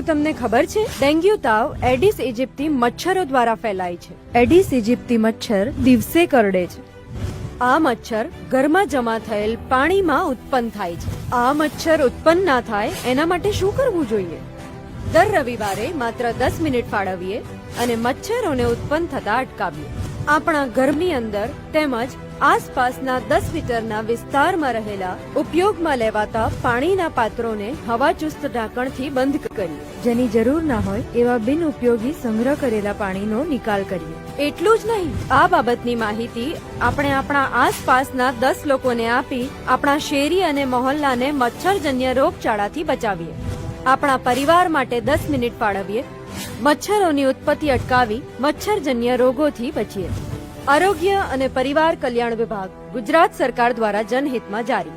શું તમને ખબર છે, ડેન્ગ્યુ તાવ એડિસ ઇજિપ્તી મચ્છરો દ્વારા ફેલાય છે. એડિસ ઇજિપ્તી મચ્છર દિવસે કરડે છે. આ મચ્છર ઘરમાં જમા થયેલ પાણીમાં ઉત્પન્ન થાય છે. આ મચ્છર ઉત્પન્ન ના થાય એના માટે શું કરવું જોઈએ? દર રવિવારે માત્ર 10 મિનિટ ફાળવીએ અને મચ્છરોને ઉત્પન્ન થતા અટકાવીએ. આપણા ઘરની અંદર તેમજ આસપાસના 10 મીટરના વિસ્તારમાં રહેલા ઉપયોગમાં લેવાતા પાણીના પાત્રોને હવાચુસ્ત ઢાંકણથી બંધ કરીએ. જેની જરૂર ના હોય એવા બિનઉપયોગી સંગ્રહ કરેલા પાણીનો નિકાલ કરીએ. એટલું જ નહીં, આ બાબતની માહિતી આપણે આપણા આસપાસના 10 લોકોને આપી આપણા શેરી અને મહોલ્લાને મચ્છરજન્ય રોગચાળાથી બચાવીએ. આપણા પરિવાર માટે 10 મિનિટ ફાળવીએ. મચ્છરોની ઉત્પત્તિ અટકાવી મચ્છરજન્ય રોગોથી બચીએ. આરોગ્ય અને પરિવાર કલ્યાણ વિભાગ, ગુજરાત સરકાર દ્વારા જનહિતમાં જારી.